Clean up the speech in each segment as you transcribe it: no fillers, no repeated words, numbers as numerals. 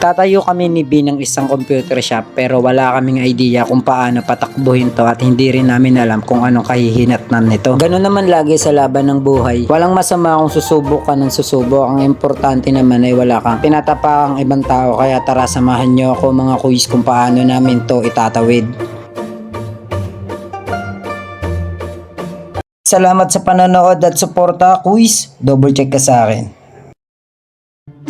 Nagtatayo kami ni B ng isang computer shop pero wala kaming idea kung paano patakbuhin to at hindi rin namin alam kung anong kahihinatnan nito. Ganun naman lagi sa laban ng buhay. Walang masama kung susubok ka ng susubok. Ang importante naman ay wala kang pinatapakang ibang tao. Kaya tara samahan nyo ako mga quiz kung paano namin to itatawid. Salamat sa panonood at suporta, quiz. Double check ka sa akin.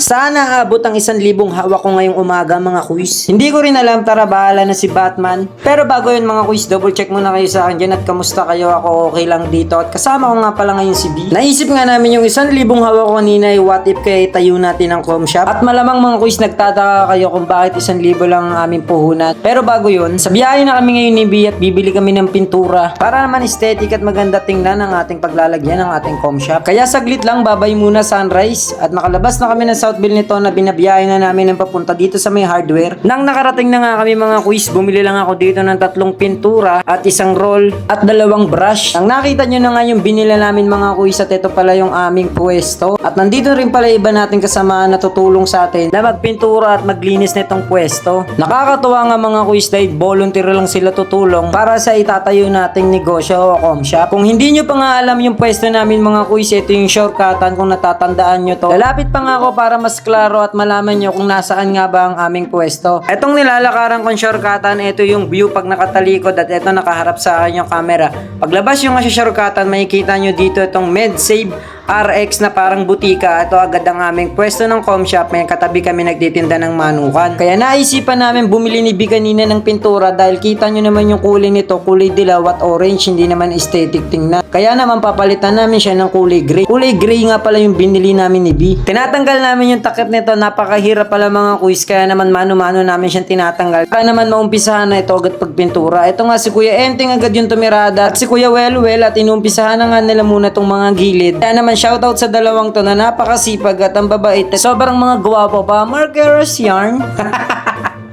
Sana abot ang 1,000 hawak ko ngayong umaga mga quiz. Hindi ko rin alam, tara bahala na si Batman. Pero bago yun mga quiz, double check muna kayo sa akin dyan at kamusta kayo, ako okay lang dito. At kasama ko nga pala ngayon si B. Naisip nga namin yung 1,000 hawak ko kanina ay what if kaya tayo natin ang com shop. At malamang mga quiz nagtataka kayo kung bakit 1,000 lang ang aming puhunan. Pero bago yun, sa biyahe na kami ngayon ni B at bibili kami ng pintura para naman aesthetic at maganda tingnan ang ating paglalagyan ng ating com shop. Kaya saglit lang, babay muna sunrise at nakalabas na kami ng Southville nito na binabiyahe na namin ng papunta dito sa may hardware. Nang nakarating na nga kami mga quiz, bumili lang ako dito ng 3 pintura at 1 roll at 2 brush. Ang nakita nyo na nga yung binila namin mga quiz at ito pala yung aming pwesto. At nandito rin pala iba nating kasamaan na tutulong sa atin na magpintura at maglinis nitong pwesto. Nakakatuwa nga mga quiz dahil volunteer lang sila tutulong para sa itatayo nating negosyo o com shop. Kung hindi nyo pa nga alam yung pwesto namin mga quiz, ito yung shortcutan kung natatandaan nyo to. Lalapit pa nga ako para mas klaro at malaman nyo kung nasaan nga ba ang aming pwesto. Etong nilalakaran kong shortcutan, ito yung view pag nakatalikod at ito nakaharap sa akin yung camera. Paglabas yung shortcutan, makikita nyo dito itong MedSave RX na parang butika. Ito agad ang aming pwesto ng com shop. May katabi kami nagtitinda ng manukan. Kaya naisipan namin bumili ni B kanina ng pintura dahil kita nyo naman yung kulay nito, kulay dilaw at orange, hindi naman aesthetic tingnan. Kaya naman papalitan namin siya ng kulay gray. Kulay gray nga pala yung binili namin ni B. Tinatanggal namin yung takip nito, napakahirap pala mga quiz, kaya naman mano-mano namin siyang tinatanggal. Kaya naman maumpisahan na ito agad pagpintura. Ito nga si Kuya Enteng agad yung tumirada at si Kuya Well at inumpisahan na nga nila muna itong mga gilid. Kaya naman shoutout sa dalawang to na napakasipag at ang babait. Sobrang mga gwapo pa. Markers yarn.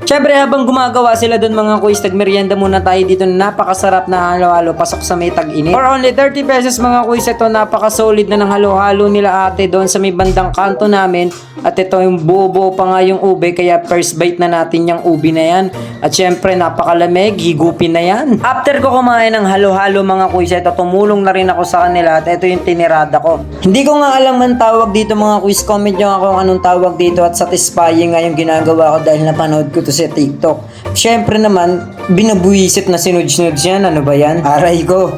Siyempre habang gumagawa sila doon mga quiz, nagmerienda muna tayo dito na napakasarap na halo-halo pasok sa may tag-init. For only 30 pesos mga quiz, ito napaka-solid na ng halo-halo nila ate doon sa may bandang kanto namin. At ito yung buo-buo pa nga yung ube, kaya first bite na natin yung ube na yan. At syempre napakalamig, higupin na yan. After ko kumain ng halo-halo mga quiz, ito tumulong na rin ako sa kanila at ito yung tinirada ko. Hindi ko nga alam ang tawag dito mga quiz, comment nyo ako kung anong tawag dito at satisfying nga yung ginagawa ko dahil napanood ko to sa TikTok. Syempre naman, binabuisit na sinuds-nuds yan. Ano ba yan? Aray ko.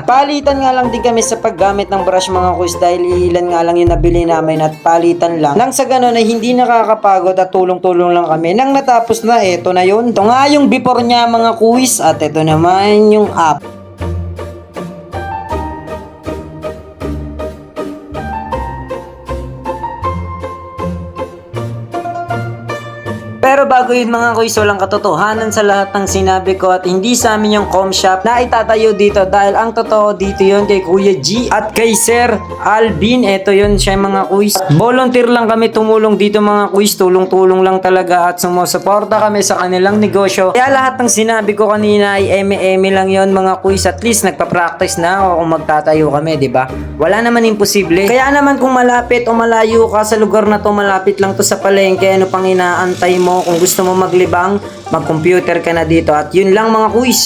Palitan nga lang din kami sa paggamit ng brush mga quiz dahil ilan nga lang yung nabili namin at palitan lang. Nang sa ganun ay hindi nakakapagod at tulong-tulong lang kami. Nang natapos na, eto na yun. Ito nga yung before niya mga quiz at ito naman yung up. Pero bago yun mga quiz, walang katotohanan sa lahat ng sinabi ko at hindi sa amin yung com shop na itatayo dito dahil ang totoo dito yun kay Kuya G at kay Sir Alvin. Ito yun siya mga quiz. Volunteer lang kami tumulong dito mga quiz, tulong-tulong lang talaga at sumusuporta kami sa kanilang negosyo. Kaya lahat ng sinabi ko kanina ay eme-eme lang yun mga quiz, at least nagpa-practice na ako kung magtatayo kami, di ba? Wala naman imposible. Kaya naman kung malapit o malayo ka sa lugar na to, malapit lang to sa palengke, ano pang inaantay mo? Kung gusto mo maglibang, mag-computer ka na dito. At yun lang mga quiz.